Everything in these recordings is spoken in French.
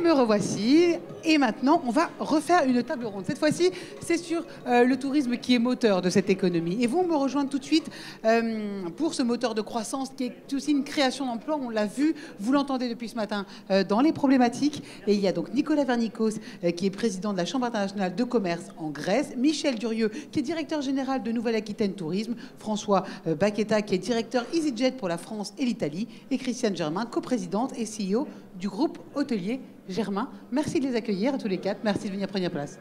me revoici. Et maintenant, on va refaire une table ronde. Cette fois-ci, c'est sur le tourisme qui est moteur de cette économie. Et vous me rejoindre tout de suite pour ce moteur de croissance qui est aussi une création d'emplois. On l'a vu, vous l'entendez depuis ce matin dans les problématiques. Et il y a donc Nicolas Vernikos, qui est président de la Chambre internationale de commerce en Grèce, Michel Durieux, qui est directeur général de Nouvelle-Aquitaine Tourisme, François Baqueta, qui est directeur EasyJet pour la France et l'Italie, et Christiane Germain, coprésidente et CEO du groupe hôtelier Germain. Merci de les accueillir à tous les quatre. Merci de venir prendre place.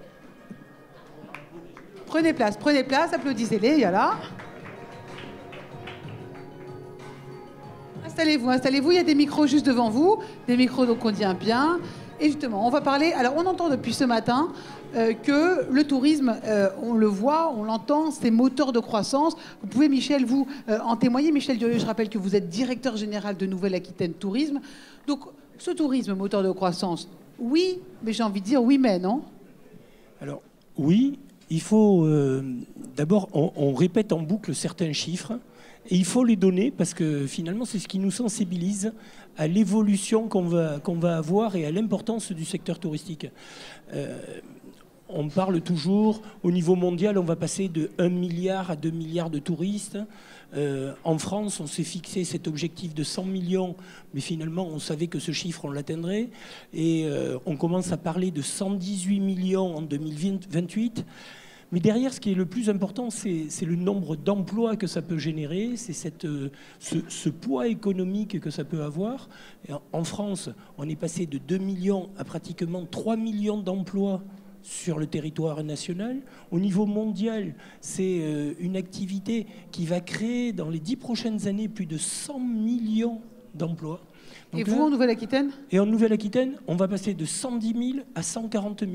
Prenez place, applaudissez-les, voilà. Installez-vous, il y a des micros juste devant vous, des micros donc on dit bien. Et justement, on va parler, alors on entend depuis ce matin que le tourisme, on le voit, on l'entend, c'est moteur de croissance. Vous pouvez, Michel, vous en témoigner. Michel Durieux, je rappelle que vous êtes directeur général de Nouvelle-Aquitaine Tourisme. Donc, ce tourisme moteur de croissance, oui, mais j'ai envie de dire oui, mais non. Alors, oui, il faut... D'abord, on répète en boucle certains chiffres, et il faut les donner, parce que finalement, c'est ce qui nous sensibilise à l'évolution qu'on va avoir et à l'importance du secteur touristique. On parle toujours, au niveau mondial, on va passer de 1 milliard à 2 milliards de touristes. En France, on s'est fixé cet objectif de 100 millions, mais finalement, on savait que ce chiffre, on l'atteindrait. Et on commence à parler de 118 millions en 2028. Mais derrière, ce qui est le plus important, c'est le nombre d'emplois que ça peut générer, c'est ce poids économique que ça peut avoir. Et en France, on est passé de 2 millions à pratiquement 3 millions d'emplois sur le territoire national. Au niveau mondial, c'est une activité qui va créer dans les 10 prochaines années plus de 100 millions d'emplois. Donc et vous, en Nouvelle-Aquitaine ? Et en Nouvelle-Aquitaine, on va passer de 110 000 à 140 000.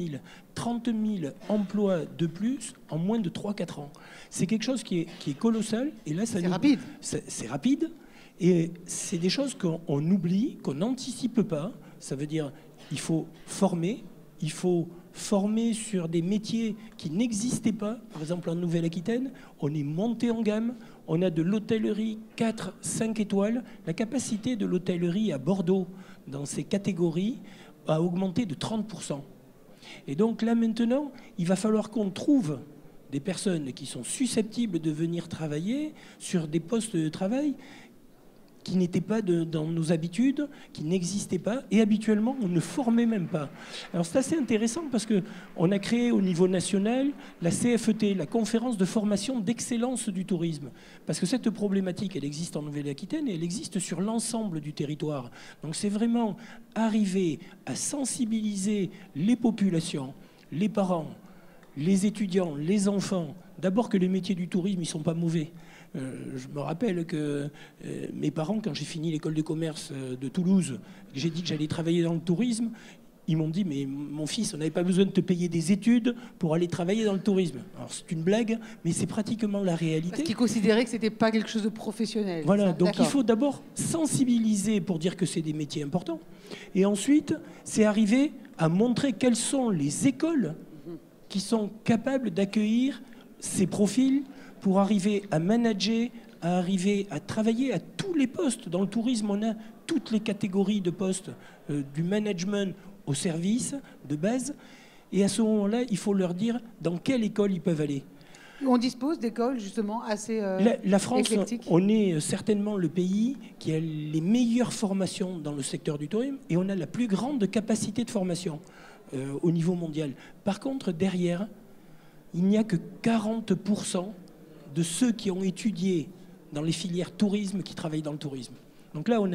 30 000 emplois de plus en moins de 3-4 ans. C'est quelque chose qui est colossal. Et là, c'est rapide. C'est rapide. Et c'est des choses qu'on oublie, qu'on n'anticipe pas. Ça veut dire qu'il faut former, il faut former sur des métiers qui n'existaient pas. Par exemple, en Nouvelle-Aquitaine, on est monté en gamme. On a de l'hôtellerie 4-5 étoiles. La capacité de l'hôtellerie à Bordeaux, dans ces catégories, a augmenté de 30%. Et donc là, maintenant, il va falloir qu'on trouve des personnes qui sont susceptibles de venir travailler sur des postes de travail qui n'étaient pas dans nos habitudes, qui n'existaient pas, et habituellement, on ne formait même pas. Alors c'est assez intéressant parce qu'on a créé au niveau national la CFET, la conférence de formation d'excellence du tourisme. Parce que cette problématique, elle existe en Nouvelle-Aquitaine et elle existe sur l'ensemble du territoire. Donc c'est vraiment arriver à sensibiliser les populations, les parents, les étudiants, les enfants, d'abord que les métiers du tourisme, ils ne sont pas mauvais. Je me rappelle que mes parents, quand j'ai fini l'école de commerce de Toulouse, j'ai dit que j'allais travailler dans le tourisme, ils m'ont dit, mais mon fils, on n'avait pas besoin de te payer des études pour aller travailler dans le tourisme. Alors c'est une blague, mais c'est pratiquement la réalité. Parce qu'ils considéraient que ce n'était pas quelque chose de professionnel. Voilà, donc il faut d'abord sensibiliser pour dire que c'est des métiers importants. Et ensuite, c'est arriver à montrer quelles sont les écoles qui sont capables d'accueillir ces profils pour arriver à manager, à arriver à travailler à tous les postes. Dans le tourisme, on a toutes les catégories de postes, du management au service de base. Et à ce moment-là, il faut leur dire dans quelle école ils peuvent aller. On dispose d'écoles justement assez la France, éclectiques. On est certainement le pays qui a les meilleures formations dans le secteur du tourisme et on a la plus grande capacité de formation au niveau mondial. Par contre, derrière, il n'y a que 40% de ceux qui ont étudié dans les filières tourisme qui travaillent dans le tourisme. Donc là, on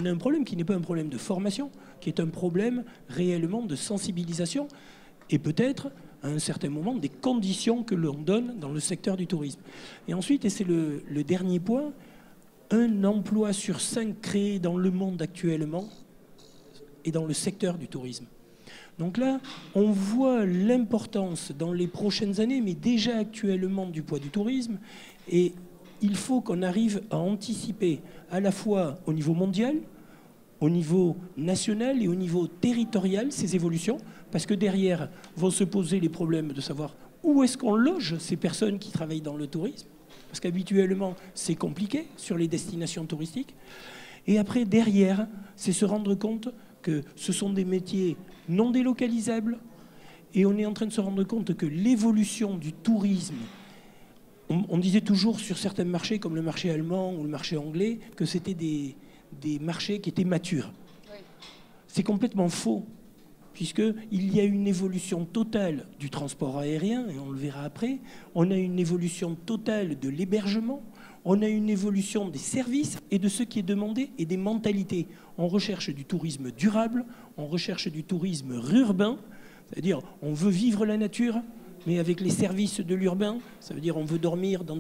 a un problème qui n'est pas un problème de formation, qui est un problème réellement de sensibilisation et peut-être, à un certain moment, des conditions que l'on donne dans le secteur du tourisme. Et ensuite, et c'est le dernier point, 1 emploi sur 5 créé dans le monde actuellement est dans le secteur du tourisme. Donc là, on voit l'importance dans les prochaines années, mais déjà actuellement du poids du tourisme. Et il faut qu'on arrive à anticiper à la fois au niveau mondial, au niveau national et au niveau territorial ces évolutions, parce que derrière vont se poser les problèmes de savoir où est-ce qu'on loge ces personnes qui travaillent dans le tourisme, parce qu'habituellement c'est compliqué sur les destinations touristiques. Et après, derrière, c'est se rendre compte que ce sont des métiers non délocalisables, et on est en train de se rendre compte que l'évolution du tourisme, on disait toujours sur certains marchés, comme le marché allemand ou le marché anglais, que c'était des marchés qui étaient matures. Oui. C'est complètement faux, puisqu'il y a une évolution totale du transport aérien, et on le verra après. On a une évolution totale de l'hébergement, on a une évolution des services et de ce qui est demandé et des mentalités. On recherche du tourisme durable, on recherche du tourisme urbain, c'est-à-dire on veut vivre la nature, mais avec les services de l'urbain. Ça veut dire on veut dormir dans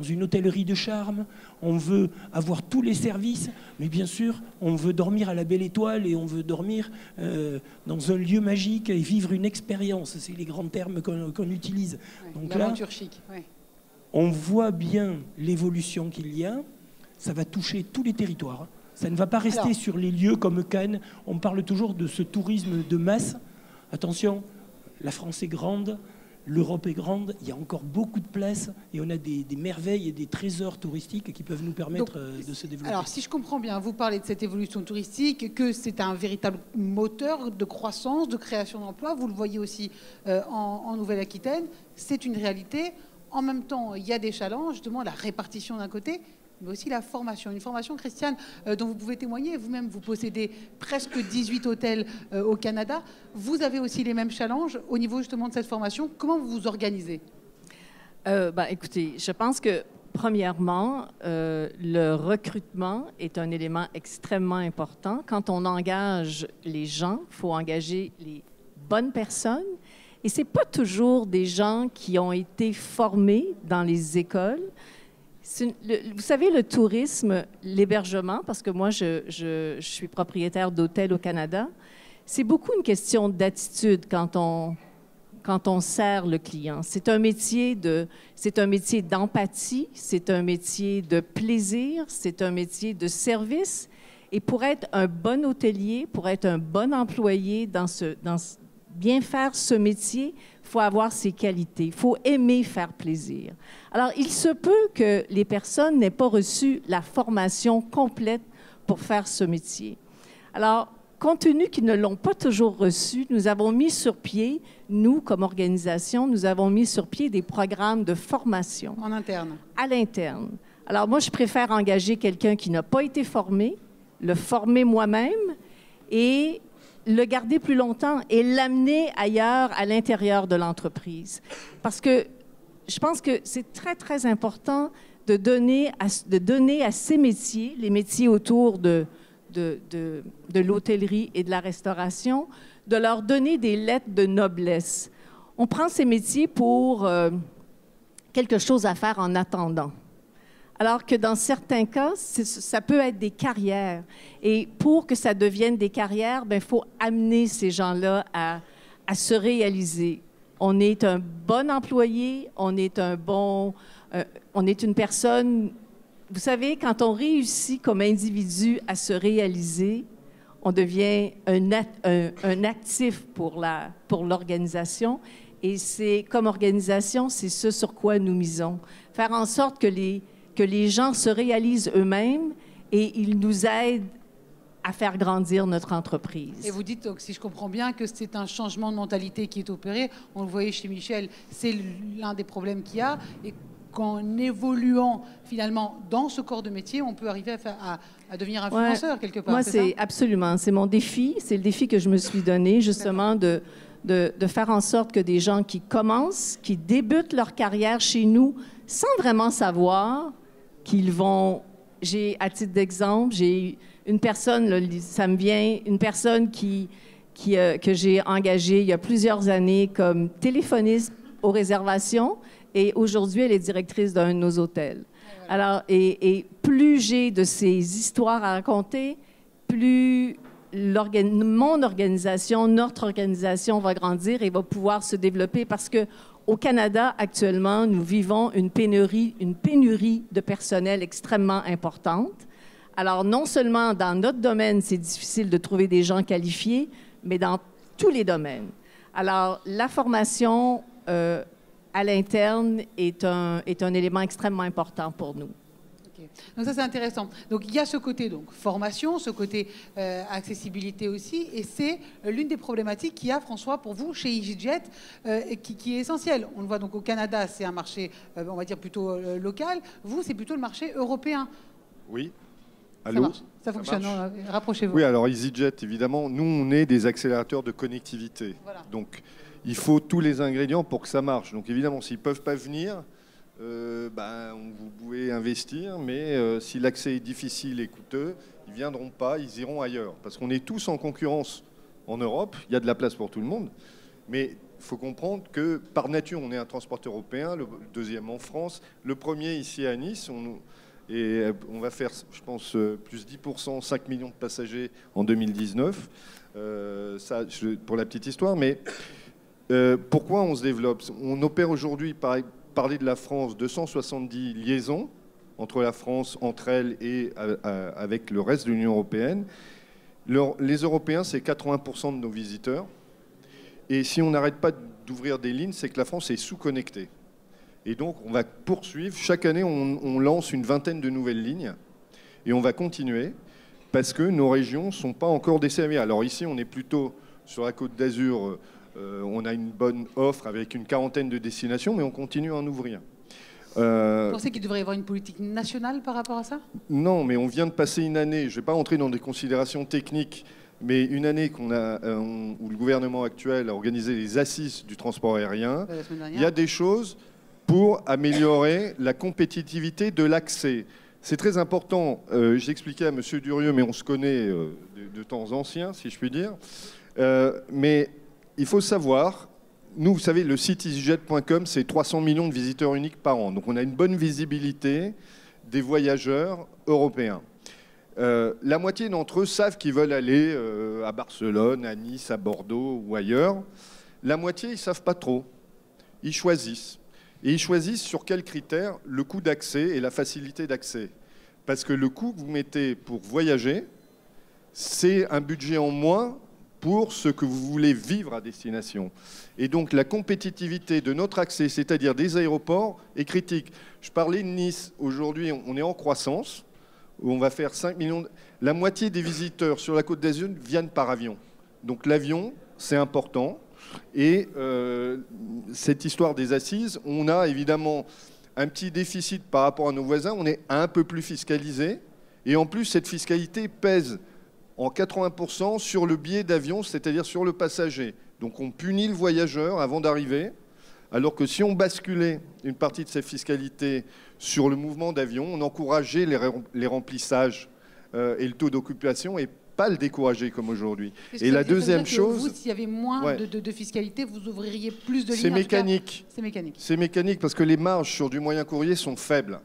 une hôtellerie de charme, on veut avoir tous les services, mais bien sûr, on veut dormir à la belle étoile et on veut dormir dans un lieu magique et vivre une expérience. C'est les grands termes qu'on utilise. Ouais, donc l'aventure là, chic. Ouais. On voit bien l'évolution qu'il y a. Ça va toucher tous les territoires. Ça ne va pas rester sur les lieux comme Cannes. On parle toujours de ce tourisme de masse. Attention, la France est grande. L'Europe est grande, il y a encore beaucoup de place et on a des merveilles et des trésors touristiques qui peuvent nous permettre de se développer. Alors, si je comprends bien, vous parlez de cette évolution touristique, que c'est un véritable moteur de croissance, de création d'emplois. Vous le voyez aussi en Nouvelle-Aquitaine. C'est une réalité. En même temps, il y a des challenges, justement, la répartition d'un côté, mais aussi la formation. Une formation, Christiane, dont vous pouvez témoigner. Vous-même, vous possédez presque 18 hôtels au Canada. Vous avez aussi les mêmes challenges au niveau justement de cette formation. Comment vous vous organisez? Écoutez, je pense que, premièrement, le recrutement est un élément extrêmement important. Quand on engage les gens, il faut engager les bonnes personnes. Et ce n'est pas toujours des gens qui ont été formés dans les écoles. Vous savez, le tourisme, l'hébergement, parce que moi, je suis propriétaire d'hôtels au Canada, c'est beaucoup une question d'attitude quand on sert le client. C'est un métier d'empathie, c'est un métier de plaisir, c'est un métier de service. Et pour être un bon hôtelier, pour être un bon employé bien faire ce métier, il faut avoir ses qualités, il faut aimer faire plaisir. Alors, il se peut que les personnes n'aient pas reçu la formation complète pour faire ce métier. Alors, compte tenu qu'ils ne l'ont pas toujours reçu, nous avons mis sur pied, nous, comme organisation, nous avons mis sur pied des programmes de formation. En interne? À l'interne. Alors, moi, je préfère engager quelqu'un qui n'a pas été formé, le former moi-même et le garder plus longtemps et l'amener ailleurs, à l'intérieur de l'entreprise. Parce que je pense que c'est très, très important de donner à ces métiers, les métiers autour de l'hôtellerie et de la restauration, de leur donner des lettres de noblesse. On prend ces métiers pour quelque chose à faire en attendant. Alors que dans certains cas, ça peut être des carrières. Et pour que ça devienne des carrières, il faut amener ces gens-là à se réaliser. On est un bon employé, on est une personne... Vous savez, quand on réussit comme individu à se réaliser, on devient un actif pour l'organisation. Et comme organisation, c'est ce sur quoi nous misons. Faire en sorte que les gens se réalisent eux-mêmes et ils nous aident à faire grandir notre entreprise. Et vous dites, donc, si je comprends bien, que c'est un changement de mentalité qui est opéré. On le voyait chez Michel, c'est l'un des problèmes qu'il y a. Et qu'en évoluant finalement dans ce corps de métier, on peut arriver à devenir influenceur quelque part. Moi, c'est absolument. C'est mon défi. C'est le défi que je me suis donné, justement, de faire en sorte que des gens qui commencent, qui débutent leur carrière chez nous sans vraiment savoir qu'ils vont... À titre d'exemple, j'ai une personne, là, ça me vient, une personne que j'ai engagée il y a plusieurs années comme téléphoniste aux réservations et aujourd'hui, elle est directrice d'un de nos hôtels. Alors, et plus j'ai de ces histoires à raconter, plus mon organisation, notre organisation va grandir et va pouvoir se développer parce que au Canada, actuellement, nous vivons une pénurie de personnel extrêmement importante. Alors, non seulement dans notre domaine, c'est difficile de trouver des gens qualifiés, mais dans tous les domaines. Alors, la formation à l'interne est un élément extrêmement important pour nous. OK. Donc ça c'est intéressant. Donc il y a ce côté donc formation, ce côté accessibilité aussi, et c'est l'une des problématiques qu'il y a, François, pour vous chez EasyJet, qui est essentielle. On le voit donc au Canada, c'est un marché, on va dire plutôt local. Vous, c'est plutôt le marché européen. Oui. Allô? Ça fonctionne. Rapprochez-vous. Oui, alors EasyJet, évidemment, nous on est des accélérateurs de connectivité. Voilà. Donc il faut tous les ingrédients pour que ça marche. Donc évidemment, s'ils ne peuvent pas venir, vous pouvez investir, mais si l'accès est difficile et coûteux, ils ne viendront pas, ils iront ailleurs. Parce qu'on est tous en concurrence en Europe, il y a de la place pour tout le monde, mais il faut comprendre que par nature, on est un transporteur européen, le deuxième en France, le premier ici à Nice, et on va faire, je pense, plus 10%, 5 millions de passagers en 2019, pour la petite histoire, mais pourquoi on se développe? On opère aujourd'hui, parler de la France, 270 liaisons entre la France, entre elles et avec le reste de l'Union européenne. Les Européens, c'est 80% de nos visiteurs. Et si on n'arrête pas d'ouvrir des lignes, c'est que la France est sous-connectée. Et donc, on va poursuivre. Chaque année, on lance une vingtaine de nouvelles lignes. Et on va continuer parce que nos régions ne sont pas encore desservies. Alors ici, on est plutôt sur la Côte d'Azur. On a une bonne offre avec une quarantaine de destinations, mais on continue à en ouvrir. Vous pensez qu'il devrait y avoir une politique nationale par rapport à ça? Non, mais on vient de passer une année, je ne vais pas entrer dans des considérations techniques, mais une année où le gouvernement actuel a organisé les assises du transport aérien. Il y a des choses pour améliorer la compétitivité de l'accès. C'est très important. J'expliquais à M. Durieux, mais on se connaît de temps anciens, si je puis dire. Mais il faut savoir, nous, vous savez, le site easyjet.com, c'est 300 millions de visiteurs uniques par an. Donc on a une bonne visibilité des voyageurs européens. La moitié d'entre eux savent qu'ils veulent aller à Barcelone, à Nice, à Bordeaux ou ailleurs. La moitié, ils ne savent pas trop. Ils choisissent. Et ils choisissent sur quels critères? Le coût d'accès et la facilité d'accès. Parce que le coût que vous mettez pour voyager, c'est un budget en moins pour ce que vous voulez vivre à destination. Et donc la compétitivité de notre accès, c'est-à-dire des aéroports, est critique. Je parlais de Nice. Aujourd'hui, on est en croissance, où on va faire 5 millions. La moitié des visiteurs sur la Côte d'Azur viennent par avion. Donc l'avion, c'est important. Et cette histoire des assises, on a évidemment un petit déficit par rapport à nos voisins. On est un peu plus fiscalisé. Et en plus, cette fiscalité pèse en 80% sur le billet d'avion, c'est-à-dire sur le passager. Donc on punit le voyageur avant d'arriver, alors que si on basculait une partie de cette fiscalité sur le mouvement d'avion, on encourageait les remplissages et le taux d'occupation et pas le décourager comme aujourd'hui. Et la deuxième chose... Vous, s'il y avait moins de fiscalité, vous ouvririez plus de lignes? C'est mécanique. C'est mécanique. C'est mécanique parce que les marges sur du moyen courrier sont faibles.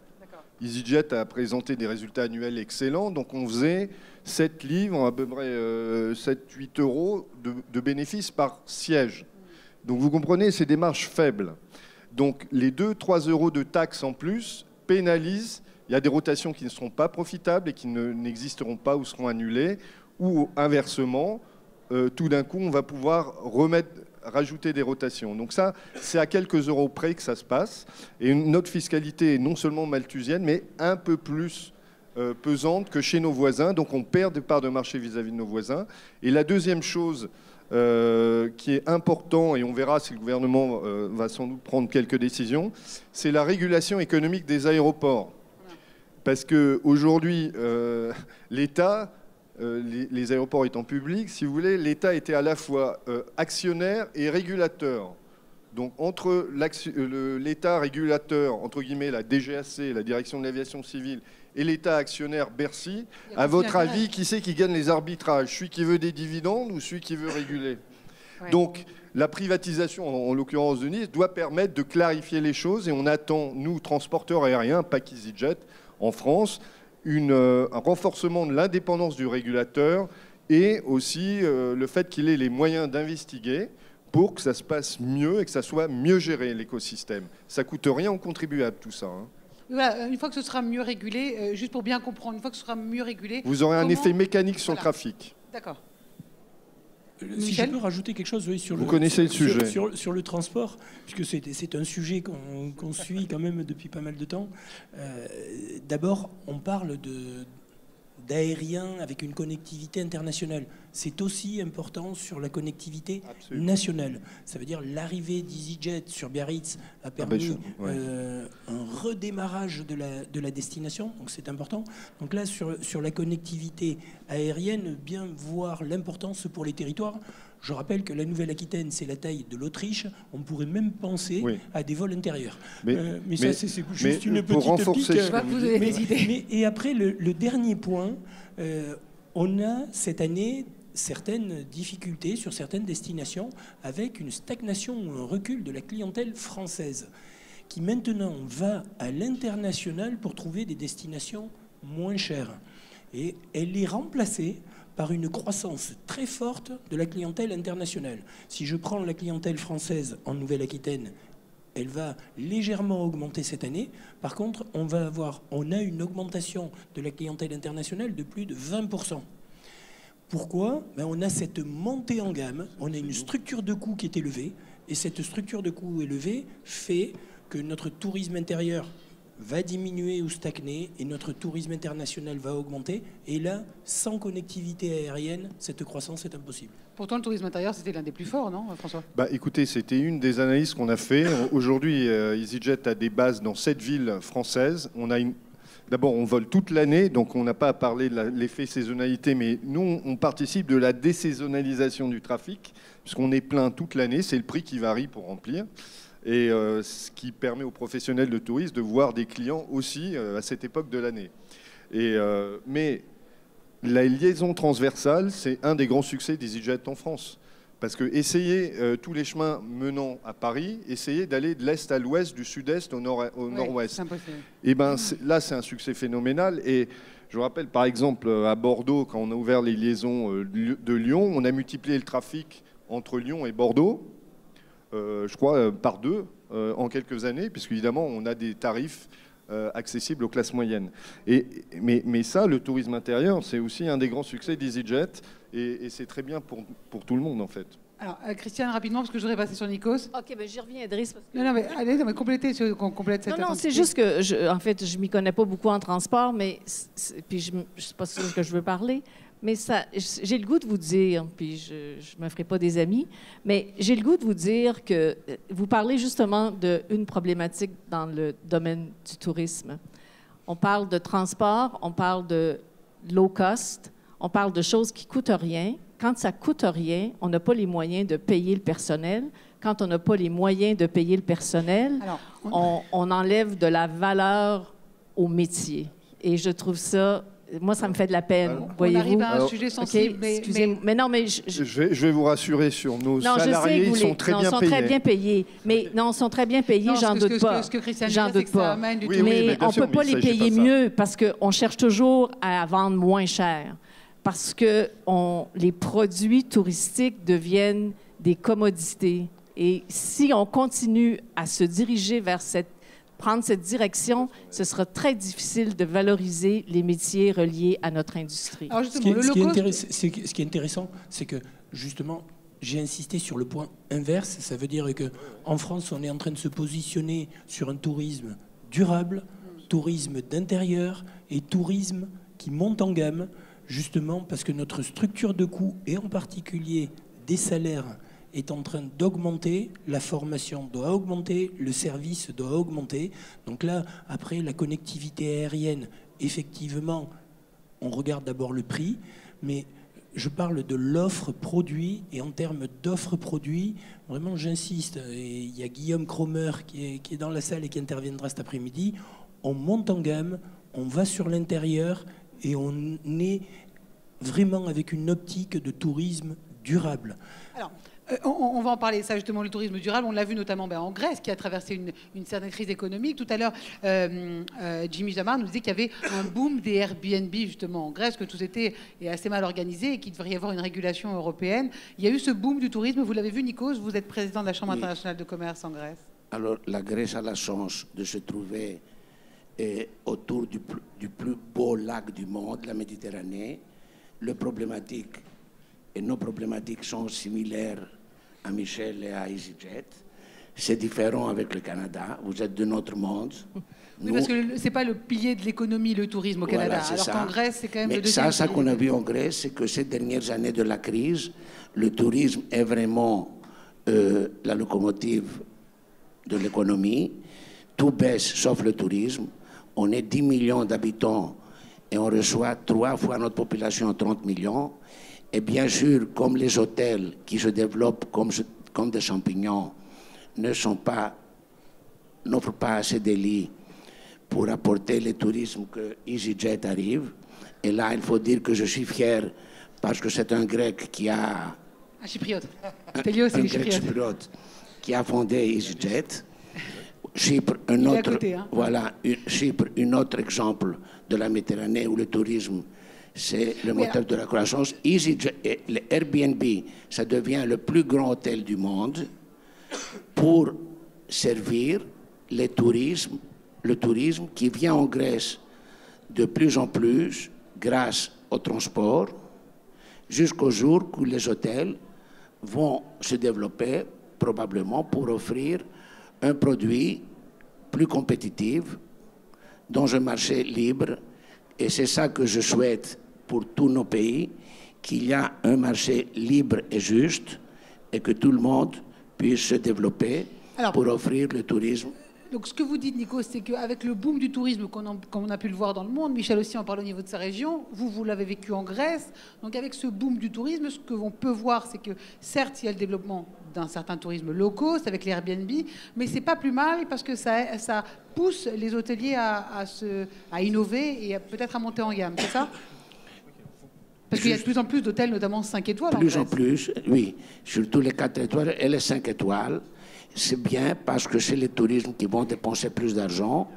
EasyJet a présenté des résultats annuels excellents, donc on faisait 7 livres, à peu près 7-8 euros de bénéfices par siège. Donc vous comprenez, c'est des marges faibles. Donc les 2-3 euros de taxes en plus pénalisent. Il y a des rotations qui ne seront pas profitables et qui n'existeront pas ou seront annulées. Ou inversement, tout d'un coup, on va pouvoir rajouter des rotations. Donc ça, c'est à quelques euros près que ça se passe. Et notre fiscalité est non seulement malthusienne, mais un peu plus pesante que chez nos voisins. Donc on perd des parts de marché vis-à-vis de nos voisins. Et la deuxième chose qui est important, et on verra si le gouvernement va sans doute prendre quelques décisions, c'est la régulation économique des aéroports. Parce qu'aujourd'hui, l'État... les aéroports étant publics, si vous voulez, l'État était à la fois actionnaire et régulateur. Donc entre l'État régulateur, entre guillemets la DGAC, la Direction de l'Aviation Civile, et l'État actionnaire Bercy, à votre avis, qui c'est qui gagne les arbitrages? Celui qui veut des dividendes ou celui qui veut réguler? Donc la privatisation, en l'occurrence de Nice, doit permettre de clarifier les choses et on attend, nous, transporteurs aériens, pas qu'EasyJet, en France, un renforcement de l'indépendance du régulateur et aussi le fait qu'il ait les moyens d'investiguer pour que ça se passe mieux et que ça soit mieux géré, l'écosystème. Ça ne coûte rien aux contribuables, tout ça. Voilà, une fois que ce sera mieux régulé, juste pour bien comprendre, une fois que ce sera mieux régulé... Vous aurez un effet mécanique sur le trafic. D'accord. Si je peux rajouter quelque chose, oui, Vous connaissez le sujet. Sur le transport, puisque c'est un sujet qu'on suit quand même depuis pas mal de temps. D'abord, on parle d'aérien avec une connectivité internationale. C'est aussi important sur la connectivité nationale. Ça veut dire l'arrivée d'EasyJet sur Biarritz a permis un redémarrage de la destination, donc c'est important. Donc là, sur la connectivité aérienne, bien voir l'importance pour les territoires. Je rappelle que la Nouvelle-Aquitaine, c'est la taille de l'Autriche. On pourrait même penser à des vols intérieurs. Mais ça, c'est juste une petite pique. Et après, le dernier point, on a cette année certaines difficultés sur certaines destinations avec une stagnation ou un recul de la clientèle française qui maintenant va à l'international pour trouver des destinations moins chères. Et elle est remplacée par une croissance très forte de la clientèle internationale. Si je prends la clientèle française en Nouvelle-Aquitaine, elle va légèrement augmenter cette année. Par contre, on a une augmentation de la clientèle internationale de plus de 20%. Pourquoi ? On a cette montée en gamme, on a une structure de coût qui est élevée, et cette structure de coût élevée fait que notre tourisme intérieur va diminuer ou stagner et notre tourisme international va augmenter. Et là, sans connectivité aérienne, cette croissance est impossible. Pourtant, le tourisme intérieur, c'était l'un des plus forts, non, François ? Écoutez, c'était une des analyses qu'on a fait. Aujourd'hui, EasyJet a des bases dans 7 villes françaises. D'abord, on vole toute l'année, donc on n'a pas à parler de l'effet saisonnalité, mais nous, on participe de la désaisonnalisation du trafic, puisqu'on est plein toute l'année. C'est le prix qui varie pour remplir. Et ce qui permet aux professionnels de tourisme de voir des clients aussi à cette époque de l'année. Mais la liaison transversale, c'est un des grands succès d'EasyJet en France. Parce que essayer tous les chemins menant à Paris, essayer d'aller de l'est à l'ouest, du sud-est au nord-ouest. Et là, c'est un succès phénoménal. Et je vous rappelle, par exemple, à Bordeaux, quand on a ouvert les liaisons de Lyon, on a multiplié le trafic entre Lyon et Bordeaux. Je crois, par 2 en quelques années, puisqu'évidemment, on a des tarifs accessibles aux classes moyennes. Mais ça, le tourisme intérieur, c'est aussi un des grands succès d'EasyJet, et c'est très bien pour tout le monde, en fait. Alors, Christiane, rapidement, parce que je voudrais passer sur Nikos. OK, j'y reviens, Idriss. Parce que... Non, mais allez, complétez qu'on complète cette Non, c'est juste que, je m'y connais pas beaucoup en transport, mais puis je ne sais pas sur ce que je veux parler. Mais j'ai le goût de vous dire, puis je ne me ferai pas des amis, mais j'ai le goût de vous dire que vous parlez justement d'une problématique dans le domaine du tourisme. On parle de transport, on parle de low cost, on parle de choses qui ne coûtent rien. Quand ça ne coûte rien, on n'a pas les moyens de payer le personnel. Quand on n'a pas les moyens de payer le personnel, on enlève de la valeur au métier. Et je trouve ça... Moi, ça me fait de la peine, voyez-vous. On arrive à un sujet sensible, mais non, mais... Je vais vous rassurer sur nos salariés, ils sont très bien payés. Très bien payés. Mais non, ils sont très bien payés, j'en doute pas. J'en doute pas. Mais on ne peut pas les payer mieux parce qu'on cherche toujours à vendre moins cher. Parce que les produits touristiques deviennent des commodités. Et si on continue à se diriger vers prendre cette direction, ce sera très difficile de valoriser les métiers reliés à notre industrie. Alors justement, ce qui est intéressant, c'est que justement, j'ai insisté sur le point inverse. Ça veut dire qu'en France, on est en train de se positionner sur un tourisme durable, tourisme d'intérieur et tourisme qui monte en gamme, justement parce que notre structure de coûts, et en particulier des salaires, est en train d'augmenter, la formation doit augmenter, le service doit augmenter. Donc là, après, la connectivité aérienne, effectivement, on regarde d'abord le prix, mais je parle de l'offre produit, et en termes d'offre produit, vraiment j'insiste, et il y a Guillaume Cromer qui est dans la salle et qui interviendra cet après-midi, on monte en gamme, on va sur l'intérieur, et on est vraiment avec une optique de tourisme durable. Alors, on va en parler, ça justement, le tourisme durable. On l'a vu notamment en Grèce, qui a traversé une certaine crise économique. Tout à l'heure, Jimmy Jamar nous disait qu'il y avait un boom des Airbnb justement en Grèce, que tout était assez mal organisé et qu'il devrait y avoir une régulation européenne. Il y a eu ce boom du tourisme. Vous l'avez vu, Nikos, vous êtes président de la Chambre internationale de commerce en Grèce. Alors, la Grèce a la chance de se trouver autour du plus beau lac du monde, la Méditerranée. Le problématique et nos problématiques sont similaires à Michel et à EasyJet. C'est différent avec le Canada. Vous êtes de notre monde. Oui, parce que ce n'est pas le pilier de l'économie, le tourisme au Canada. Voilà, alors qu'en Grèce, c'est quand même mais le deuxième. Ça qu'on a vu en Grèce, c'est que ces dernières années de la crise, le tourisme est vraiment la locomotive de l'économie. Tout baisse sauf le tourisme. On est 10 millions d'habitants et on reçoit 3 fois notre population, 30 millions. Et bien sûr, comme les hôtels qui se développent comme des champignons n'offrent pas assez de lits pour apporter le tourisme que EasyJet arrive. Et là, il faut dire que je suis fier parce que c'est un Grec qui a... Un Chypriote. Télios, c'est un les Grec Chypriotes. chypriote qui a fondé EasyJet. Chypre, un autre, côté, hein. voilà, Chypre, un autre exemple de la Méditerranée où le tourisme, c'est le moteur de la croissance. EasyJet, le Airbnb, ça devient le plus grand hôtel du monde pour servir le tourisme qui vient en Grèce de plus en plus grâce au transport, jusqu'au jour où les hôtels vont se développer probablement pour offrir un produit plus compétitif dans un marché libre. Et c'est ça que je souhaite pour tous nos pays, qu'il y a un marché libre et juste et que tout le monde puisse se développer pour offrir le tourisme. Donc ce que vous dites, Nico, c'est qu'avec le boom du tourisme qu'on a pu le voir dans le monde, Michel aussi en parle au niveau de sa région, vous l'avez vécu en Grèce, donc avec ce boom du tourisme, ce que l'on peut voir, c'est que certes, il y a le développement d'un certain tourisme low cost avec les Airbnb, mais c'est pas plus mal parce que ça pousse les hôteliers à innover et peut-être à monter en gamme, c'est ça? Parce qu'il y a de plus en plus d'hôtels, notamment 5 étoiles en Grèce. Plus en plus, oui. Surtout les 4 étoiles et les 5 étoiles. C'est bien parce que c'est les touristes qui vont dépenser plus d'argent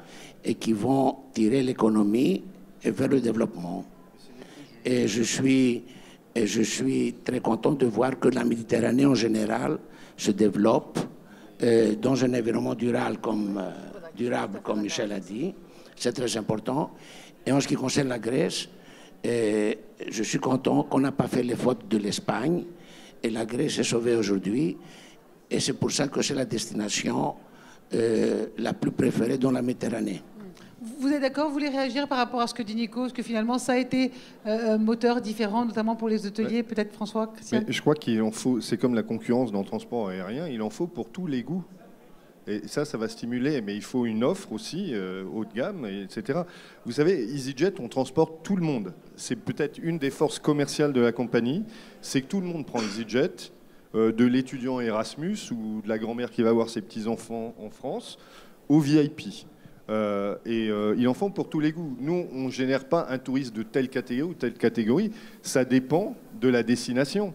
et qui vont tirer l'économie vers le développement. Et je suis très content de voir que la Méditerranée en général se développe dans un environnement durable comme Michel a dit. C'est très important. Et en ce qui concerne la Grèce, je suis content qu'on n'a pas fait les fautes de l'Espagne et la Grèce est sauvée aujourd'hui. Et c'est pour ça que c'est la destination la plus préférée dans la Méditerranée. Vous êtes d'accord? Vous voulez réagir par rapport à ce que dit Nico? Parce que finalement, ça a été un moteur différent, notamment pour les hôteliers. Ouais. Peut-être François, Christian? Mais je crois qu'il en faut, c'est comme la concurrence dans le transport aérien, il en faut pour tous les goûts. Et ça va stimuler, mais il faut une offre aussi haut de gamme, etc. Vous savez, EasyJet, on transporte tout le monde. C'est peut-être une des forces commerciales de la compagnie, c'est que tout le monde prend EasyJet, de l'étudiant Erasmus ou de la grand-mère qui va voir ses petits-enfants en France, au VIP. Il en faut pour tous les goûts. Nous, on ne génère pas un touriste de telle catégorie ou telle catégorie. Ça dépend de la destination.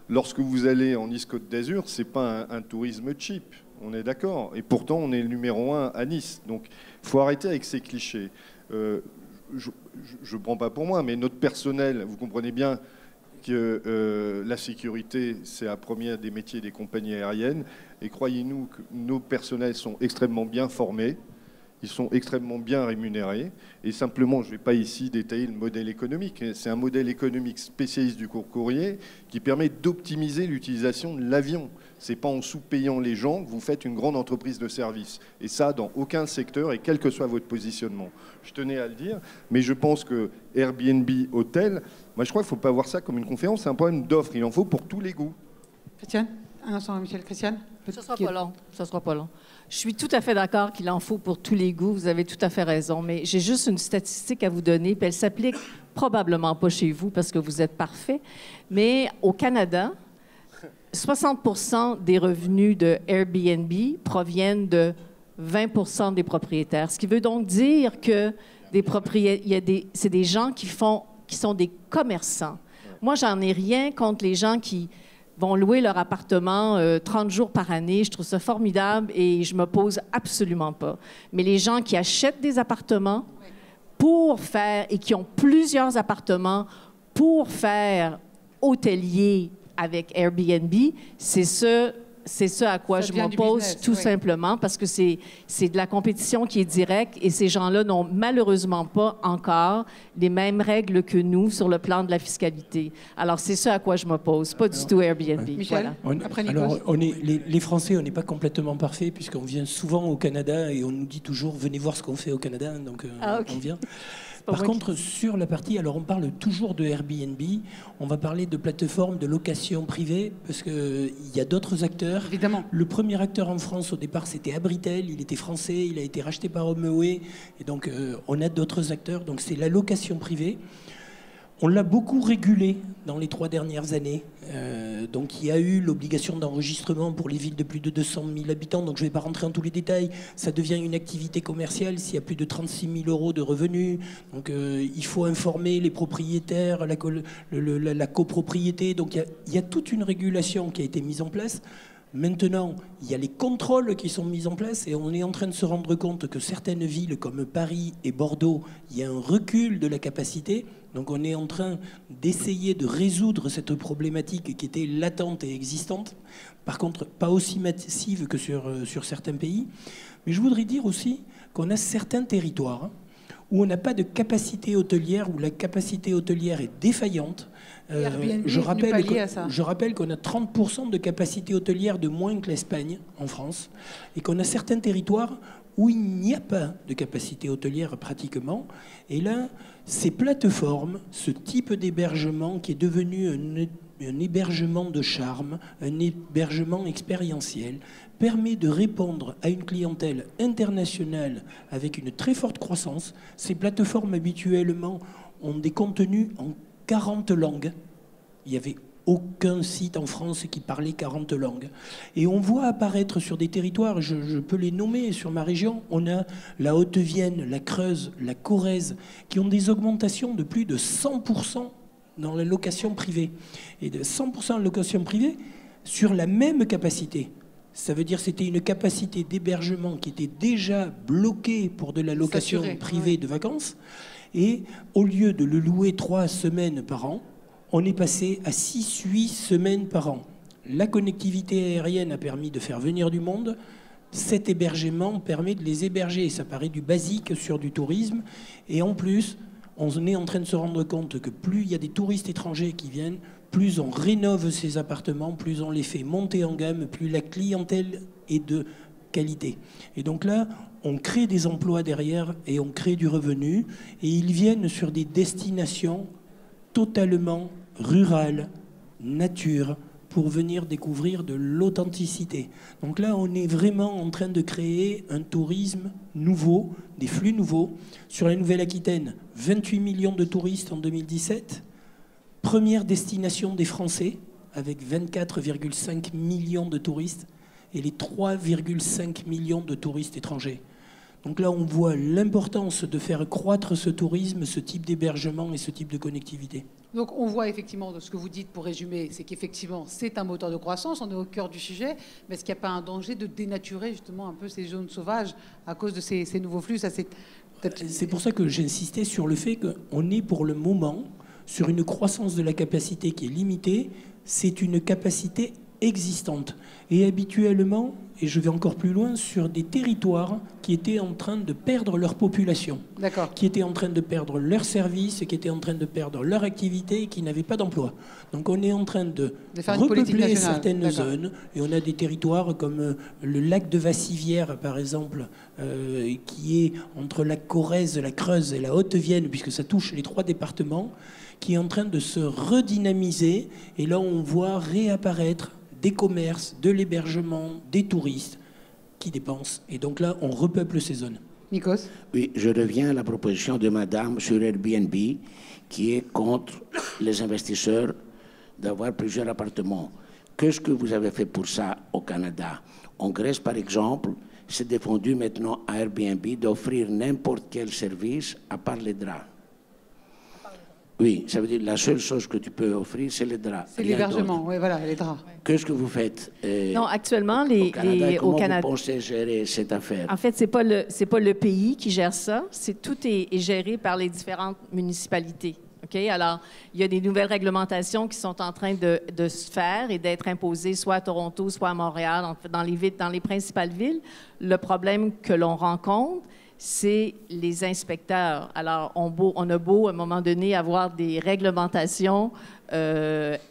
Lorsque vous allez en Nice-Côte d'Azur, ce n'est pas un tourisme cheap. On est d'accord. Et pourtant, on est le numéro 1 à Nice. Donc, il faut arrêter avec ces clichés. Je ne prends pas pour moi, mais notre personnel, vous comprenez bien que la sécurité, c'est la première des métiers des compagnies aériennes. Et croyez-nous que nos personnels sont extrêmement bien formés, ils sont extrêmement bien rémunérés. Et simplement, je ne vais pas ici détailler le modèle économique. C'est un modèle économique spécialiste du court courrier qui permet d'optimiser l'utilisation de l'avion. Ce n'est pas en sous-payant les gens que vous faites une grande entreprise de service. Et ça, dans aucun secteur, et quel que soit votre positionnement. Je tenais à le dire, mais je pense que Airbnb, hôtel, moi je crois qu'il ne faut pas voir ça comme une conférence, c'est un problème d'offre. Il en faut pour tous les goûts. Christiane? Un instant, Michel. Christiane? Ça ne sera pas long. Je suis tout à fait d'accord qu'il en faut pour tous les goûts. Vous avez tout à fait raison. Mais j'ai juste une statistique à vous donner, puis elle s'applique probablement pas chez vous parce que vous êtes parfait. Mais au Canada, 60% des revenus de Airbnb proviennent de 20% des propriétaires. Ce qui veut donc dire que c'est des gens qui sont des commerçants. Moi, j'en ai rien contre les gens qui vont louer leur appartement 30 jours par année. Je trouve ça formidable et je m'oppose absolument pas. Mais les gens qui achètent des appartements et qui ont plusieurs appartements pour faire hôtelier avec Airbnb, c'est c'est ça à quoi Ça je devient du m'oppose, business, tout oui. simplement, parce que c'est de la compétition qui est directe et ces gens-là n'ont malheureusement pas encore les mêmes règles que nous sur le plan de la fiscalité. Alors, c'est ça à quoi je m'oppose, pas du tout Airbnb. Michel, Voilà. après Nikos. Alors, les Français, on n'est pas complètement parfaits puisqu'on vient souvent au Canada et on nous dit toujours venez voir ce qu'on fait au Canada, donc OK. on vient. pas Par moi contre, sur la partie, alors on parle toujours de Airbnb, on va parler de plateformes de location privée parce qu'il y a d'autres acteurs. Évidemment. Le premier acteur en France au départ, c'était Abritel, il était français, il a été racheté par HomeAway, et donc on a d'autres acteurs, donc c'est la location privée. On l'a beaucoup régulé dans les 3 dernières années. Donc il y a eu l'obligation d'enregistrement pour les villes de plus de 200 000 habitants. Donc je ne vais pas rentrer dans tous les détails. Ça devient une activité commerciale s'il y a plus de 36 000 euros de revenus. Donc il faut informer les propriétaires, la copropriété. Donc il y a toute une régulation qui a été mise en place. Maintenant, il y a les contrôles qui sont mis en place et on est en train de se rendre compte que certaines villes comme Paris et Bordeaux, il y a un recul de la capacité. Donc on est en train d'essayer de résoudre cette problématique qui était latente et existante. Par contre, pas aussi massive que sur certains pays. Mais je voudrais dire aussi qu'on a certains territoires où on n'a pas de capacité hôtelière, où la capacité hôtelière est défaillante. Je rappelle qu'on a 30% de capacité hôtelière de moins que l'Espagne en France et qu'on a certains territoires où il n'y a pas de capacité hôtelière pratiquement. Et là, ces plateformes, ce type d'hébergement qui est devenu un hébergement de charme, un hébergement expérientiel, permet de répondre à une clientèle internationale avec une très forte croissance. Ces plateformes habituellement ont des contenus en 40 langues. Il n'y avait aucun site en France qui parlait 40 langues. Et on voit apparaître sur des territoires, je peux les nommer sur ma région, on a la Haute-Vienne, la Creuse, la Corrèze, qui ont des augmentations de plus de 100% dans la location privée. Et de 100% de location privée sur la même capacité. Ça veut dire que c'était une capacité d'hébergement qui était déjà bloquée pour de la location privée de vacances. Et au lieu de le louer 3 semaines par an, on est passé à 6-8 semaines par an. La connectivité aérienne a permis de faire venir du monde. Cet hébergement permet de les héberger. Ça paraît du basique sur du tourisme. Et en plus, on est en train de se rendre compte que plus il y a des touristes étrangers qui viennent, plus on rénove ces appartements, plus on les fait monter en gamme, plus la clientèle est de qualité. Et donc là, on crée des emplois derrière et on crée du revenu. Et ils viennent sur des destinations totalement rurales, nature, pour venir découvrir de l'authenticité. Donc là, on est vraiment en train de créer un tourisme nouveau, des flux nouveaux. Sur la Nouvelle-Aquitaine, 28 millions de touristes en 2017. Première destination des Français, avec 24,5 millions de touristes, et les 3,5 millions de touristes étrangers. Donc là, on voit l'importance de faire croître ce tourisme, ce type d'hébergement et ce type de connectivité. Donc on voit effectivement, de ce que vous dites pour résumer, c'est qu'effectivement c'est un moteur de croissance, on est au cœur du sujet, mais est-ce qu'il n'y a pas un danger de dénaturer justement un peu ces zones sauvages à cause de ces nouveaux flux? Ça, c'est pour ça que j'insistais sur le fait qu'on est pour le moment sur une croissance de la capacité qui est limitée. C'est une capacité existante. Et habituellement, et je vais encore plus loin, sur des territoires qui étaient en train de perdre leur population, qui étaient en train de perdre leurs services, qui étaient en train de perdre leur activité et qui n'avaient pas d'emploi. Donc on est en train de repeupler certaines zones, et on a des territoires comme le lac de Vassivière, par exemple, qui est entre la Corrèze, la Creuse et la Haute-Vienne, puisque ça touche les 3 départements, qui est en train de se redynamiser. Et là, on voit réapparaître des commerces, de l'hébergement, des touristes qui dépensent. Et donc là, on repeuple ces zones. Nikos? Oui, je reviens à la proposition de madame sur Airbnb, qui est contre les investisseurs d'avoir plusieurs appartements. Qu'est-ce que vous avez fait pour ça au Canada? En Grèce, par exemple, c'est défendu maintenant à Airbnb d'offrir n'importe quel service à part les draps. Oui, ça veut dire la seule chose que tu peux offrir, c'est les draps. C'est l'hébergement, oui, voilà, les draps. Qu'est-ce que vous faites Non, actuellement, au Canada, vous pensez gérer cette affaire? En fait, c'est pas le pays qui gère ça. Tout est géré par les différentes municipalités. Okay? Alors, il y a des nouvelles réglementations qui sont en train de se faire et d'être imposées soit à Toronto, soit à Montréal, dans les principales villes. Le problème que l'on rencontre, c'est les inspecteurs. Alors, on a beau, à un moment donné, avoir des réglementations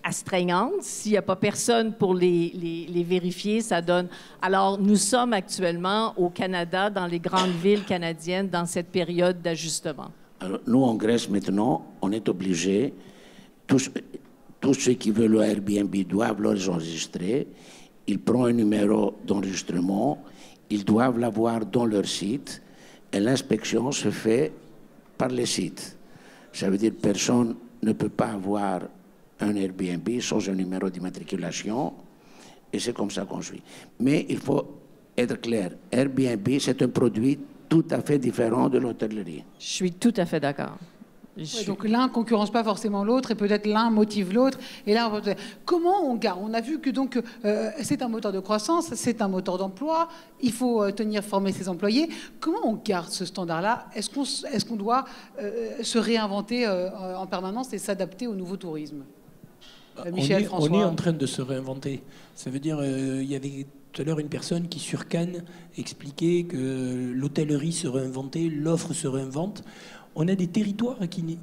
astreignantes. S'il n'y a pas personne pour les vérifier, ça donne... Alors, nous sommes actuellement au Canada, dans les grandes villes canadiennes, dans cette période d'ajustement. Alors, nous, en Grèce, maintenant, on est obligés, tous ceux qui veulent le Airbnb doivent l'enregistrer. Ils prennent un numéro d'enregistrement, ils doivent l'avoir dans leur site, et l'inspection se fait par les sites. Ça veut dire que personne ne peut pas avoir un Airbnb sans un numéro d'immatriculation, et c'est comme ça qu'on suit. Mais il faut être clair, Airbnb, c'est un produit tout à fait différent de l'hôtellerie. Je suis tout à fait d'accord. Donc l'un ne concurrence pas forcément l'autre et peut-être l'un motive l'autre. Et là, comment on garde? On a vu que donc c'est un moteur de croissance, c'est un moteur d'emploi. Il faut former ses employés. Comment on garde ce standard-là? Est-ce qu'on doit se réinventer en permanence et s'adapter au nouveau tourisme? Michel, François. On est en train de se réinventer. Ça veut dire, il y avait tout à l'heure une personne qui, sur Cannes, expliquait que l'hôtellerie se réinventait, l'offre se réinvente. On a des territoires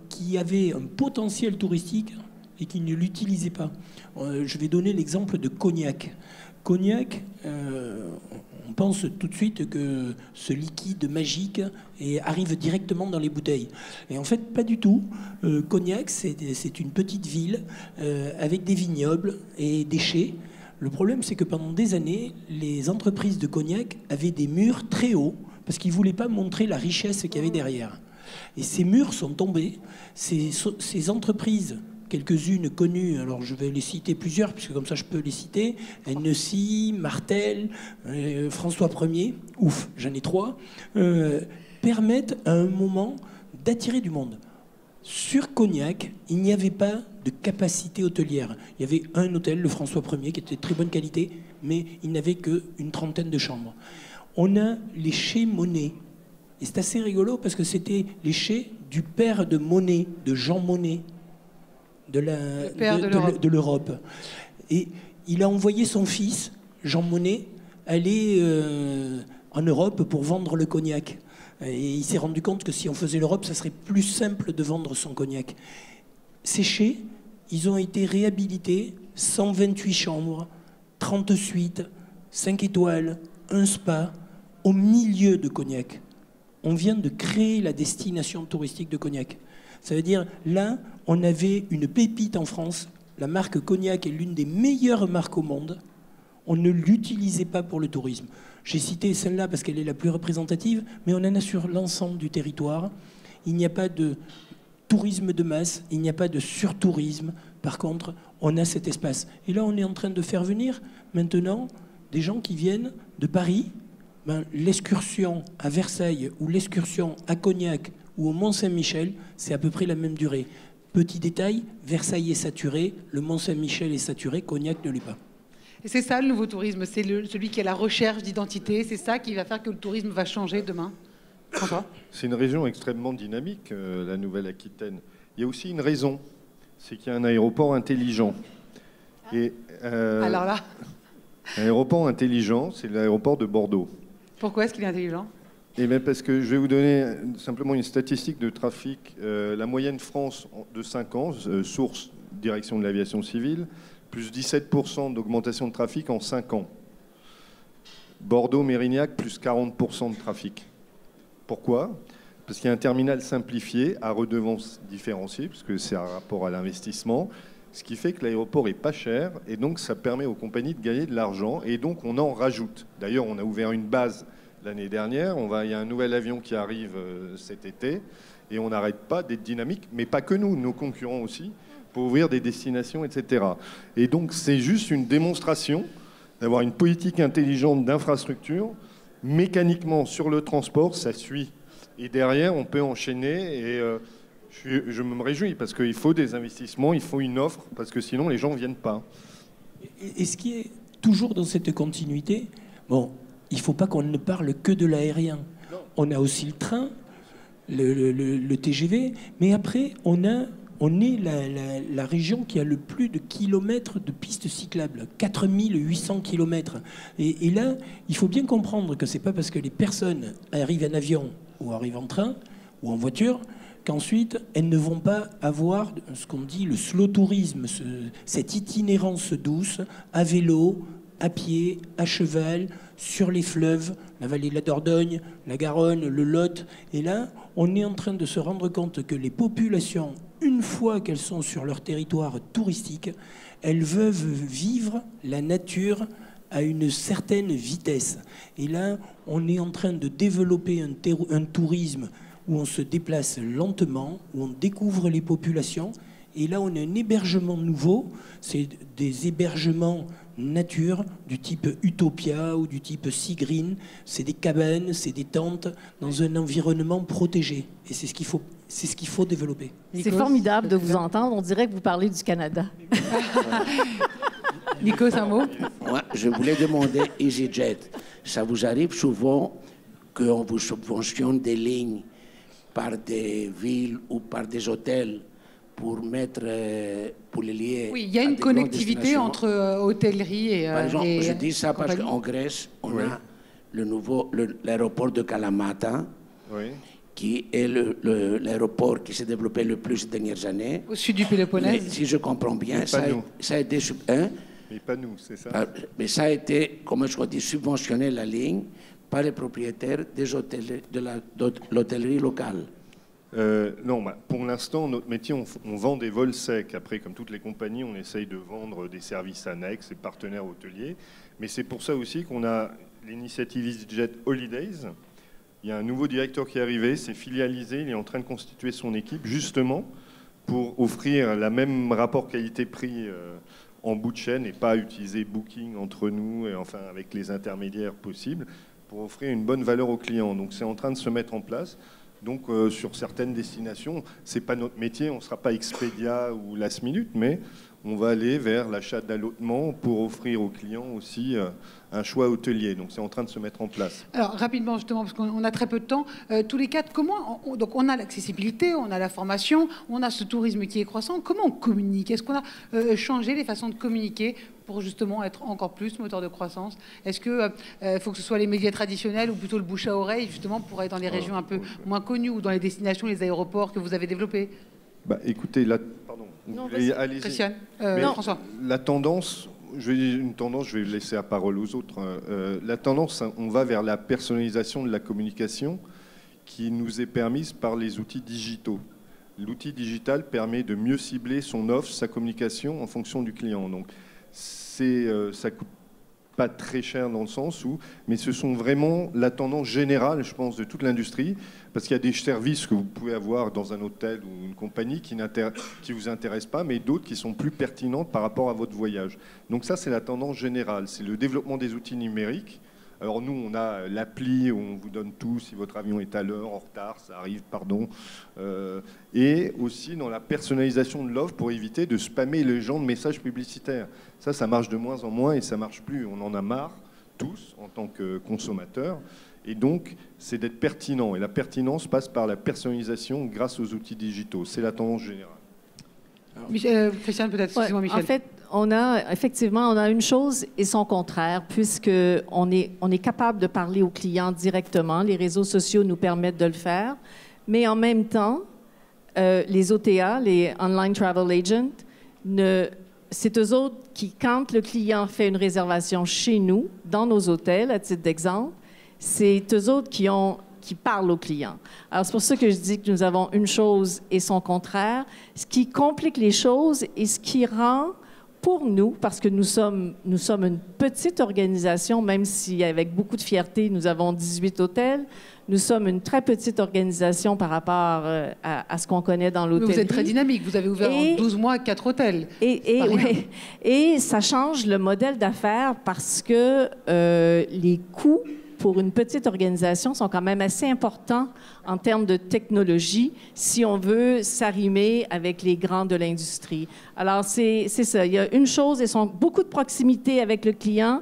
qui avaient un potentiel touristique et qui ne l'utilisaient pas. Je vais donner l'exemple de Cognac. Cognac, on pense tout de suite que ce liquide magique arrive directement dans les bouteilles. Et en fait, pas du tout. Cognac, c'est une petite ville avec des vignobles et des chais. Le problème, c'est que pendant des années, les entreprises de Cognac avaient des murs très hauts parce qu'ils ne voulaient pas montrer la richesse qu'il y avait derrière. Et ces murs sont tombés. Ces entreprises, quelques-unes connues, alors je vais les citer plusieurs, puisque comme ça je peux les citer, Hennessy, Martel, François Ier, ouf, j'en ai 3, permettent à un moment d'attirer du monde. Sur Cognac, il n'y avait pas de capacité hôtelière. Il y avait un hôtel, le François Ier, qui était de très bonne qualité, mais il n'avait qu'une trentaine de chambres. On a les chais Monet. Et c'est assez rigolo parce que c'était les chais du père de Monet, de Jean Monnet, de l'Europe. Et il a envoyé son fils, Jean Monnet, aller en Europe pour vendre le cognac. Et il s'est rendu compte que si on faisait l'Europe, ça serait plus simple de vendre son cognac. Ces chais, ils ont été réhabilités, 128 chambres, 30 suites, 5 étoiles, un spa, au milieu de Cognac. On vient de créer la destination touristique de Cognac. Ça veut dire, là, on avait une pépite en France. La marque Cognac est l'une des meilleures marques au monde. On ne l'utilisait pas pour le tourisme. J'ai cité celle-là parce qu'elle est la plus représentative, mais on en a sur l'ensemble du territoire. Il n'y a pas de tourisme de masse, il n'y a pas de surtourisme. Par contre, on a cet espace. Et là, on est en train de faire venir maintenant des gens qui viennent de Paris. L'excursion à Versailles ou l'excursion à Cognac ou au Mont-Saint-Michel, c'est à peu près la même durée. Petit détail, Versailles est saturé, le Mont-Saint-Michel est saturé, Cognac ne l'est pas. Et c'est ça le nouveau tourisme, c'est celui qui est la recherche d'identité, c'est ça qui va faire que le tourisme va changer demain. François ? C'est une région extrêmement dynamique, la Nouvelle-Aquitaine. Il y a aussi une raison, c'est qu'il y a un aéroport intelligent. Et, alors là, un aéroport intelligent, c'est l'aéroport de Bordeaux. Pourquoi est-ce qu'il est intelligent ? Eh bien parce que je vais vous donner simplement une statistique de trafic. La moyenne France de 5 ans, source direction de l'aviation civile, plus 17% d'augmentation de trafic en 5 ans. Bordeaux-Mérignac, plus 40% de trafic. Pourquoi ? Parce qu'il y a un terminal simplifié à redevance différenciée, puisque c'est un rapport à l'investissement, ce qui fait que l'aéroport est pas cher, et donc ça permet aux compagnies de gagner de l'argent, et donc on en rajoute. D'ailleurs, on a ouvert une base l'année dernière, il y a un nouvel avion qui arrive cet été, et on n'arrête pas d'être dynamique, mais pas que nous, nos concurrents aussi, pour ouvrir des destinations, etc. Et donc c'est juste une démonstration d'avoir une politique intelligente d'infrastructure, mécaniquement sur le transport, ça suit. Et derrière, on peut enchaîner, et je me réjouis, parce qu'il faut des investissements, il faut une offre, parce que sinon les gens ne viennent pas. Et ce qui est toujours dans cette continuité, bon, il ne faut pas qu'on ne parle que de l'aérien. On a aussi le train, le TGV, mais après, on on est la région qui a le plus de kilomètres de pistes cyclables, 4800 kilomètres. Et là, il faut bien comprendre que c'est pas parce que les personnes arrivent en avion ou arrivent en train ou en voiture qu'ensuite elles ne vont pas avoir ce qu'on dit le slow tourisme, cette itinérance douce à vélo, à pied, à cheval, sur les fleuves, la vallée de la Dordogne, la Garonne, le Lot. Et là, on est en train de se rendre compte que les populations, une fois qu'elles sont sur leur territoire touristique, elles veulent vivre la nature à une certaine vitesse. Et là, on est en train de développer un tourisme où on se déplace lentement, où on découvre les populations. Et là, on a un hébergement nouveau. C'est des hébergements nature du type Utopia ou du type Sea Green. C'est des cabanes, c'est des tentes dans un environnement protégé. Et c'est ce qu'il faut développer. C'est formidable de vous entendre. On dirait que vous parlez du Canada. Nico, un mot? Moi, je voulais demander EasyJet. Ça vous arrive souvent qu'on vous subventionne des lignes par des villes ou par des hôtels pour les lier? Oui, il y a une connectivité entre hôtellerie et... Par exemple, je dis ça parce qu'en Grèce, on a l'aéroport de Kalamata, qui est l'aéroport qui s'est développé le plus ces dernières années. Au sud du Péloponnèse. Mais, si je comprends bien, ça a été... Mais pas nous, c'est ça. Mais ça a été, comme je dis, subventionné la ligne par les propriétaires des hôtels, de l'hôtellerie locale. Non, pour l'instant, notre métier, on vend des vols secs. Après, comme toutes les compagnies, on essaye de vendre des services annexes et partenaires hôteliers. Mais c'est pour ça aussi qu'on a l'initiative EasyJet Holidays. Il y a un nouveau directeur qui est arrivé, c'est filialisé, il est en train de constituer son équipe, justement, pour offrir la même rapport qualité-prix en bout de chaîne et pas utiliser Booking entre nous et enfin avec les intermédiaires possibles, pour offrir une bonne valeur aux clients. Donc c'est en train de se mettre en place. Donc sur certaines destinations, c'est pas notre métier, on ne sera pas Expedia ou Last Minute, mais on va aller vers l'achat d'allotements pour offrir aux clients aussi un choix hôtelier. Donc c'est en train de se mettre en place. Alors rapidement justement, parce qu'on a très peu de temps, tous les quatre, comment donc on a l'accessibilité, on a la formation, on a ce tourisme qui est croissant, comment on communique? Est-ce qu'on a changé les façons de communiquer pour justement être encore plus moteur de croissance? Est-ce qu'il faut que ce soit les médias traditionnels ou plutôt le bouche à oreille, justement, pour être dans les régions un peu moins connues ou dans les destinations, les aéroports que vous avez développés? Écoutez, pardon. Non, allez-y. Christiane, François. La tendance, je vais laisser la parole aux autres. La tendance, on va vers la personnalisation de la communication qui nous est permise par les outils digitaux. L'outil digital permet de mieux cibler son offre, sa communication en fonction du client. Donc, ça coûte pas très cher dans le sens où, mais ce sont vraiment la tendance générale, je pense, de toute l'industrie, parce qu'il y a des services que vous pouvez avoir dans un hôtel ou une compagnie qui vous intéressent pas, mais d'autres qui sont plus pertinentes par rapport à votre voyage. Donc ça, c'est la tendance générale, c'est le développement des outils numériques. Alors nous, on a l'appli où on vous donne tout, si votre avion est à l'heure, en retard, ça arrive, pardon. Et aussi dans la personnalisation de l'offre pour éviter de spammer les gens de messages publicitaires. Ça marche de moins en moins et ça marche plus. On en a marre, tous, en tant que consommateurs. Et donc, c'est d'être pertinent. Et la pertinence passe par la personnalisation grâce aux outils digitaux. C'est la tendance générale. Christiane, peut-être, excusez-moi, Michel. En fait, on a une chose et son contraire, puisqu'on est capable de parler aux clients directement. Les réseaux sociaux nous permettent de le faire. Mais en même temps, les OTA, les Online Travel Agents, c'est eux autres qui, quand le client fait une réservation chez nous, dans nos hôtels, à titre d'exemple, c'est eux autres qui parlent aux clients. Alors, c'est pour ça que je dis que nous avons une chose et son contraire, ce qui complique les choses et ce qui rend, pour nous, parce que nous sommes une petite organisation, même si avec beaucoup de fierté, nous avons 18 hôtels, nous sommes une très petite organisation par rapport à ce qu'on connaît dans l'hôtellerie. Vous êtes très dynamique. Vous avez ouvert en 12 mois 4 hôtels. Et ça change le modèle d'affaires parce que les coûts pour une petite organisation sont quand même assez importants en termes de technologie si on veut s'arrimer avec les grands de l'industrie. Alors, c'est ça. Il y a une chose, beaucoup de proximité avec le client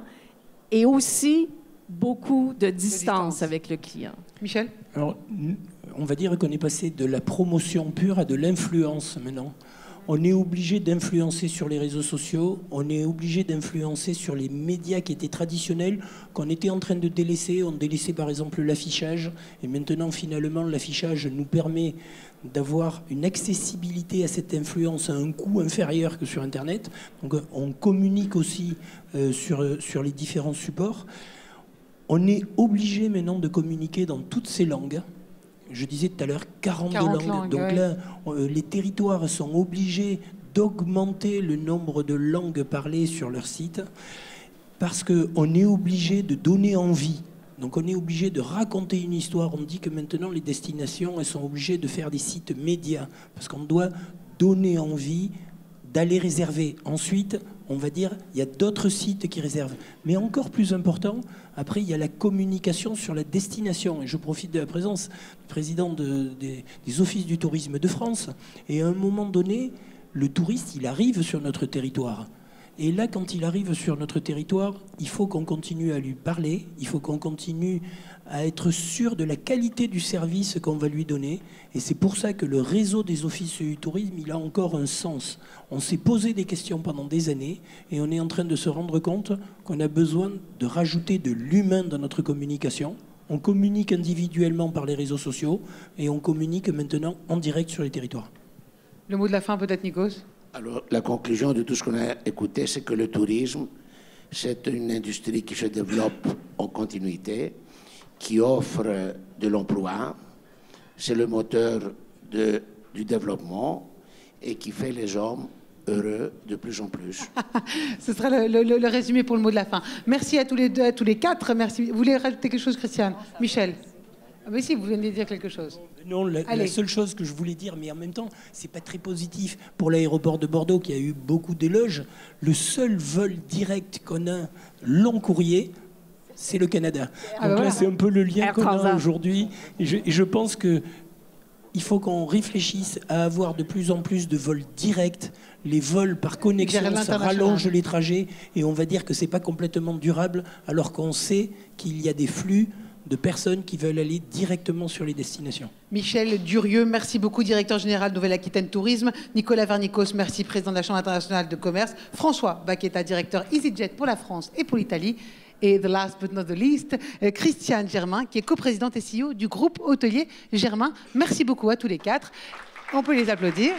et aussi beaucoup de distance avec le client. Michel? Alors, on va dire qu'on est passé de la promotion pure à de l'influence maintenant. On est obligé d'influencer sur les réseaux sociaux, on est obligé d'influencer sur les médias qui étaient traditionnels, qu'on était en train de délaisser. On délaissait par exemple l'affichage, et maintenant finalement l'affichage nous permet d'avoir une accessibilité à cette influence à un coût inférieur que sur Internet. Donc on communique aussi sur les différents supports. On est obligé maintenant de communiquer dans toutes ces langues. Je disais tout à l'heure 42 langues. Donc ouais. Là, les territoires sont obligés d'augmenter le nombre de langues parlées sur leur site parce qu'on est obligé de donner envie. Donc on est obligé de raconter une histoire. On dit que maintenant les destinations, elles sont obligées de faire des sites médias parce qu'on doit donner envie d'aller réserver. Ensuite, on va dire, il y a d'autres sites qui réservent. Mais encore plus important, après, il y a la communication sur la destination. Et je profite de la présence du président des offices du tourisme de France. Et à un moment donné, le touriste, il arrive sur notre territoire. Et là, quand il arrive sur notre territoire, il faut qu'on continue à lui parler, il faut qu'on continue à être sûr de la qualité du service qu'on va lui donner. Et c'est pour ça que le réseau des offices du tourisme, il a encore un sens. On s'est posé des questions pendant des années et on est en train de se rendre compte qu'on a besoin de rajouter de l'humain dans notre communication. On communique individuellement par les réseaux sociaux et on communique maintenant en direct sur les territoires. Le mot de la fin peut-être, Nikos ? Alors, la conclusion de tout ce qu'on a écouté, c'est que le tourisme, c'est une industrie qui se développe en continuité, qui offre de l'emploi, c'est le moteur du développement et qui fait les hommes heureux de plus en plus. Ce sera le résumé pour le mot de la fin. Merci à tous les deux, à tous les quatre. Merci. Vous voulez rajouter quelque chose, Christiane ? Michel ? Ah mais si, vous venez de dire quelque chose. Non, la seule chose que je voulais dire, mais en même temps, c'est pas très positif pour l'aéroport de Bordeaux qui a eu beaucoup d'éloges. Le seul vol direct qu'on a long courrier, c'est le Canada. Donc là, c'est un peu le lien qu'on a aujourd'hui. Et je pense que il faut qu'on réfléchisse à avoir de plus en plus de vols directs. Les vols par connexion, ça rallonge les trajets et on va dire que c'est pas complètement durable, alors qu'on sait qu'il y a des flux de personnes qui veulent aller directement sur les destinations. Michel Durieux, merci beaucoup, directeur général Nouvelle-Aquitaine Tourisme. Nicolas Vernicos, merci, président de la Chambre internationale de commerce. François Baqueta, directeur EasyJet pour la France et pour l'Italie. Et the last but not the least, Christiane Germain, qui est coprésidente et CEO du groupe hôtelier Germain. Merci beaucoup à tous les quatre. On peut les applaudir.